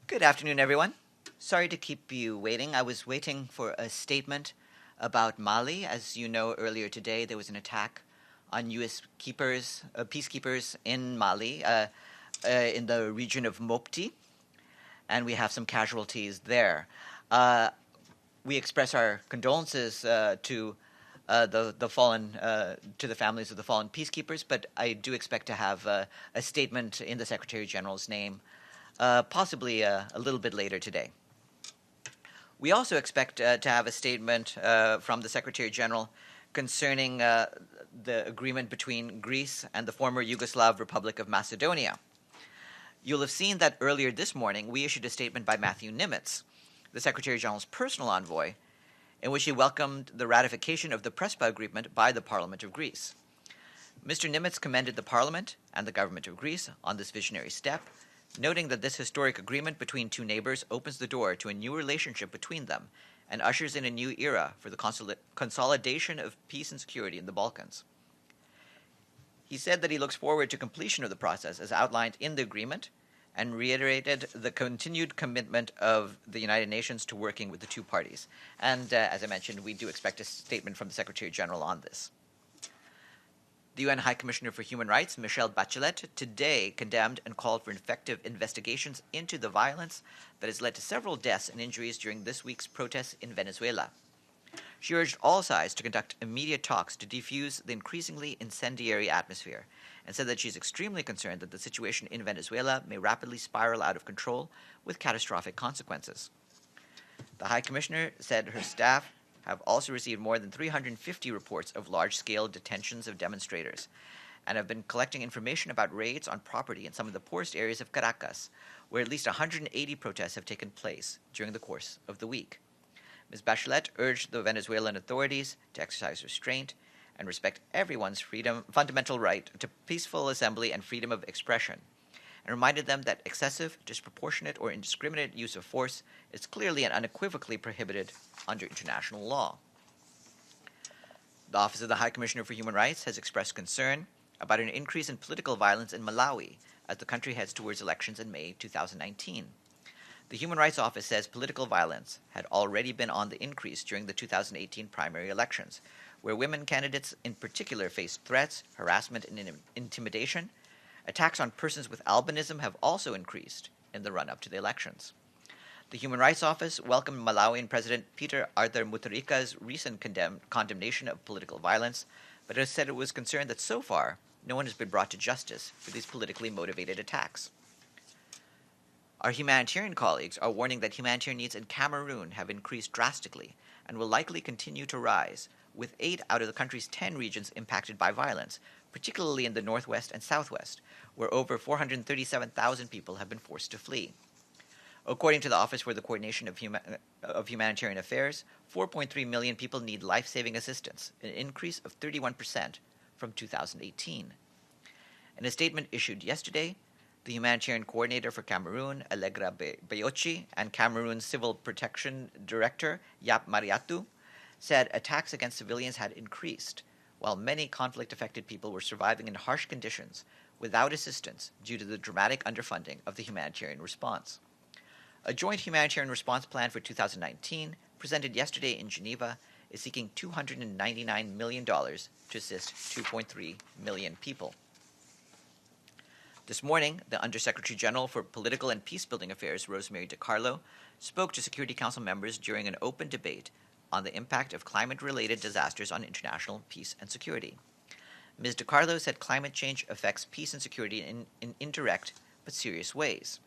Good afternoon, everyone. Sorry to keep you waiting. I was waiting for a statement about Mali. As you know, earlier today there was an attack on U.S. peacekeepers in Mali, in the region of Mopti, and we have some casualties there. Uh, we express our condolences the fallen to the families of the fallen peacekeepers, but I do expect to have a statement in the Secretary General's name, possibly a little bit later today. We also expect to have a statement from the Secretary General concerning the agreement between Greece and the former Yugoslav Republic of Macedonia. You'll have seen that earlier this morning we issued a statement by Matthew Nimitz, the Secretary General's personal envoy, in which he welcomed the ratification of the Prespa Agreement by the Parliament of Greece. Mr. Nimitz commended the Parliament and the government of Greece on this visionary step, noting that this historic agreement between two neighbors opens the door to a new relationship between them and ushers in a new era for the consolidation of peace and security in the Balkans. He said that he looks forward to completion of the process as outlined in the agreement and reiterated the continued commitment of the United Nations to working with the two parties. And as I mentioned, we do expect a statement from the Secretary General on this. The UN High Commissioner for Human Rights, Michelle Bachelet, today condemned and called for effective investigations into the violence that has led to several deaths and injuries during this week's protests in Venezuela. She urged all sides to conduct immediate talks to defuse the increasingly incendiary atmosphere, and said that she's extremely concerned that the situation in Venezuela may rapidly spiral out of control with catastrophic consequences. The High Commissioner said her staff have also received more than 350 reports of large-scale detentions of demonstrators and have been collecting information about raids on property in some of the poorest areas of Caracas, where at least 180 protests have taken place during the course of the week. Ms. Bachelet urged the Venezuelan authorities to exercise restraint and respect everyone's fundamental right to peaceful assembly and freedom of expression, and reminded them that excessive, disproportionate, or indiscriminate use of force is clearly and unequivocally prohibited under international law. The Office of the High Commissioner for Human Rights has expressed concern about an increase in political violence in Malawi as the country heads towards elections in May 2019. The Human Rights Office says political violence had already been on the increase during the 2018 primary elections, where women candidates in particular faced threats, harassment, and intimidation. Attacks on persons with albinism have also increased in the run-up to the elections. The Human Rights Office welcomed Malawian President Peter Arthur Mutharika's recent condemnation of political violence, but has said it was concerned that so far no one has been brought to justice for these politically motivated attacks. Our humanitarian colleagues are warning that humanitarian needs in Cameroon have increased drastically and will likely continue to rise, with 8 out of the country's 10 regions impacted by violence, particularly in the northwest and southwest, where over 437,000 people have been forced to flee. According to the Office for the Coordination of Humanitarian Affairs, 4.3 million people need life-saving assistance, an increase of 31% from 2018. In a statement issued yesterday, the humanitarian coordinator for Cameroon, Allegra Bayochi, and Cameroon's Civil Protection Director, Yap Mariatu, said attacks against civilians had increased, while many conflict-affected people were surviving in harsh conditions without assistance due to the dramatic underfunding of the humanitarian response. A joint humanitarian response plan for 2019, presented yesterday in Geneva, is seeking $299 million to assist 2.3 million people. This morning, the Undersecretary General for Political and Peacebuilding Affairs, Rosemary DiCarlo, spoke to Security Council members during an open debate on the impact of climate-related disasters on international peace and security. Ms. DiCarlo said climate change affects peace and security in indirect but serious ways.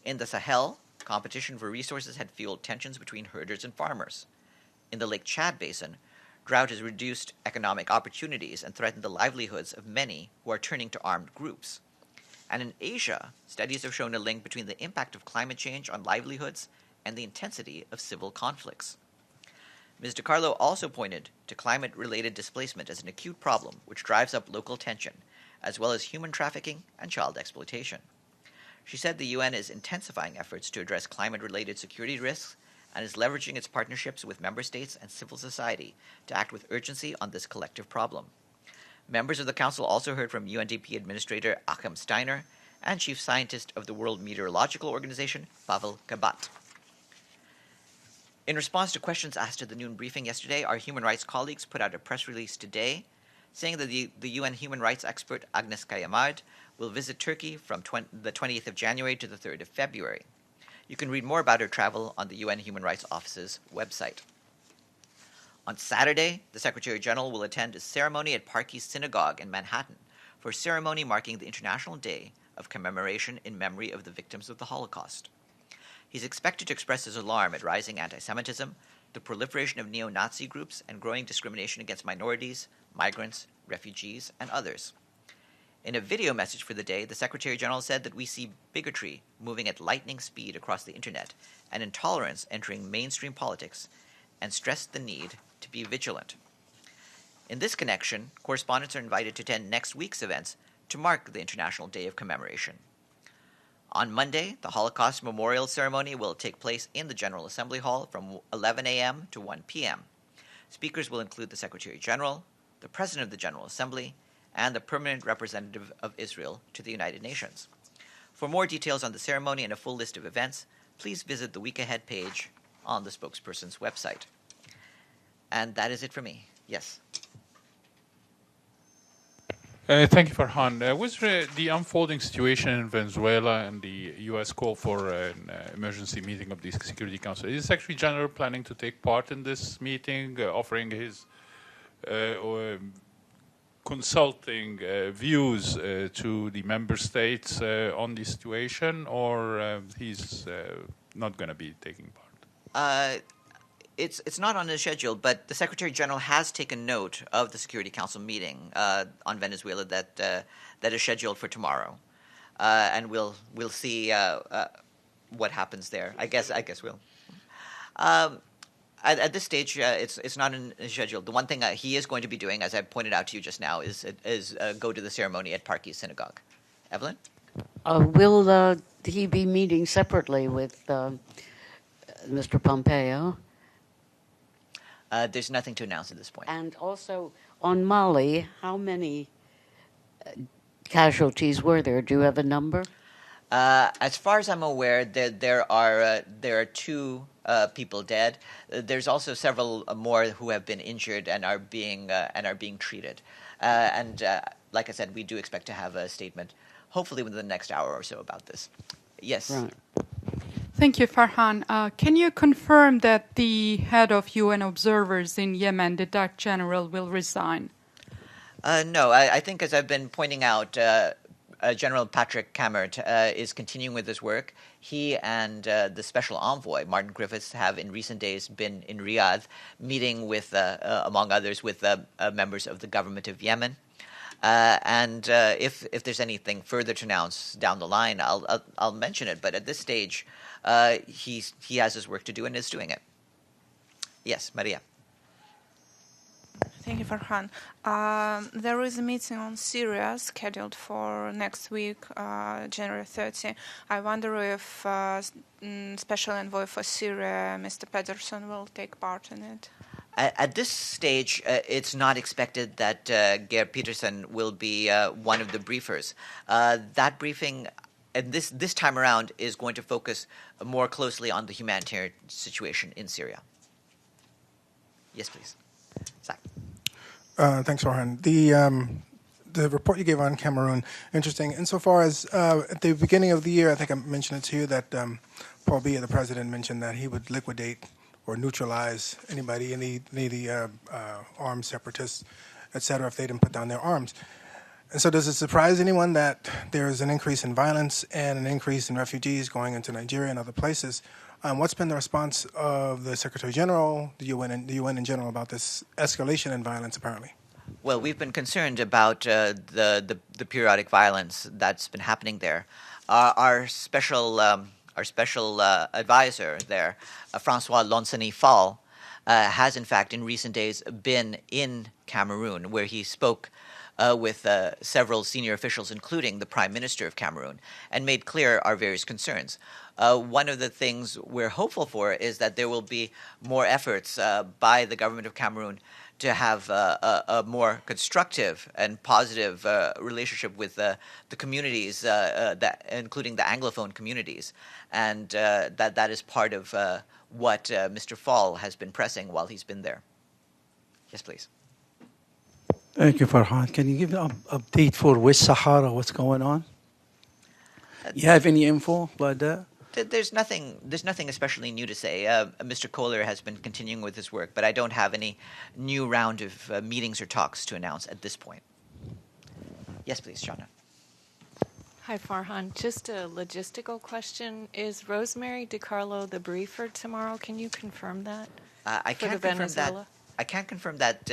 In the Sahel, competition for resources had fueled tensions between herders and farmers. In the Lake Chad Basin, drought has reduced economic opportunities and threatened the livelihoods of many who are turning to armed groups. And in Asia, studies have shown a link between the impact of climate change on livelihoods and the intensity of civil conflicts. Ms. DiCarlo also pointed to climate-related displacement as an acute problem which drives up local tension, as well as human trafficking and child exploitation. She said the UN is intensifying efforts to address climate-related security risks and is leveraging its partnerships with member states and civil society to act with urgency on this collective problem. Members of the Council also heard from UNDP Administrator Achim Steiner and Chief Scientist of the World Meteorological Organization, Pavel Kabat. In response to questions asked at the noon briefing yesterday, our human rights colleagues put out a press release today saying that the UN human rights expert Agnes Callamard will visit Turkey from the 20th of January to the 3rd of February. You can read more about her travel on the UN Human Rights Office's website. On Saturday, the Secretary General will attend a ceremony at Park East Synagogue in Manhattan for a ceremony marking the International Day of Commemoration in memory of the victims of the Holocaust. He's expected to express his alarm at rising anti-Semitism, the proliferation of neo-Nazi groups, and growing discrimination against minorities, migrants, refugees, and others. In a video message for the day, the Secretary General said that we see bigotry moving at lightning speed across the internet and intolerance entering mainstream politics, and stressed the need to be vigilant. In this connection, correspondents are invited to attend next week's events to mark the International Day of Commemoration. On Monday, the Holocaust Memorial Ceremony will take place in the General Assembly Hall from 11 a.m. to 1 p.m. Speakers will include the Secretary General, the President of the General Assembly, and the Permanent Representative of Israel to the United Nations. For more details on the ceremony and a full list of events, please visit the Week Ahead page on the spokesperson's website. And that is it for me. Yes. Thank you, Farhan. With the unfolding situation in Venezuela and the U.S. call for an emergency meeting of the Security Council, is Secretary General planning to take part in this meeting, offering his consulting views to the member states on the situation, or he's not going to be taking part? It's not on the schedule, but the Secretary General has taken note of the Security Council meeting on Venezuela that is scheduled for tomorrow, and we'll see what happens there. I guess we'll. At this stage, it's not in the schedule. The one thing he is going to be doing, as I pointed out to you just now, is go to the ceremony at Park East Synagogue. Evelyn? Will he be meeting separately with Mr. Pompeo? There's nothing to announce at this point. And also, on Mali, how many casualties were there? Do you have a number? As far as I'm aware, there are two people dead. There's also several more who have been injured and are being treated. Like I said, we do expect to have a statement, hopefully within the next hour or so, about this. Yes. Right. Thank you, Farhan. Can you confirm that the head of UN observers in Yemen, the Dutch general, will resign? No, I think, as I've been pointing out, General Patrick Cameroon is continuing with his work. He and the special envoy, Martin Griffiths, have in recent days been in Riyadh, meeting with, among others, with members of the government of Yemen. If there's anything further to announce down the line, I'll mention it. But at this stage, he has his work to do and is doing it. Yes, Maria. Thank you, Farhan. There is a meeting on Syria scheduled for next week, January 30. I wonder if Special Envoy for Syria, Mr. Pedersen, will take part in it. At this stage, it's not expected that Geir Peterson will be one of the briefers. That briefing, and this time around, is going to focus more closely on the humanitarian situation in Syria. Yes, please. Zach. Thanks, Farhan. The report you gave on Cameroon, interesting. Insofar as at the beginning of the year, I think I mentioned it to you that Paul Biya, the president, mentioned that he would liquidate or neutralize any of the armed separatists, et cetera, if they didn't put down their arms. And so does it surprise anyone that there is an increase in violence and an increase in refugees going into Nigeria and other places? What's been the response of the Secretary General, the UN in general, about this escalation in violence, apparently? Well, we've been concerned about the periodic violence that's been happening there. Our special advisor there, Francois Lonsany Fall, has in fact in recent days been in Cameroon, where he spoke with several senior officials, including the Prime Minister of Cameroon, and made clear our various concerns. One of the things we're hopeful for is that there will be more efforts by the government of Cameroon to have a more constructive and positive relationship with the communities, including the Anglophone communities, and that is part of what Mr. Fall has been pressing while he's been there. Yes, please. Thank you, Farhan. Can you give an update for West Sahara? What's going on? You have any info about that? There's nothing especially new to say. Mr. Kohler has been continuing with his work, but I don't have any new round of meetings or talks to announce at this point. Yes, please, Shauna. Hi, Farhan. Just a logistical question. Is Rosemary DiCarlo the briefer tomorrow? Can you confirm that? I can't confirm that. I can't confirm that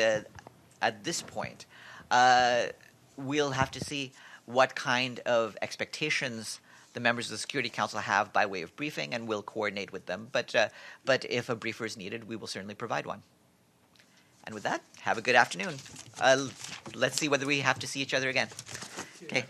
at this point. We'll have to see what kind of expectations the members of the Security Council have by way of briefing, and we'll coordinate with them. But if a briefer is needed, we will certainly provide one. And with that, have a good afternoon. Let's see whether we have to see each other again. Okay.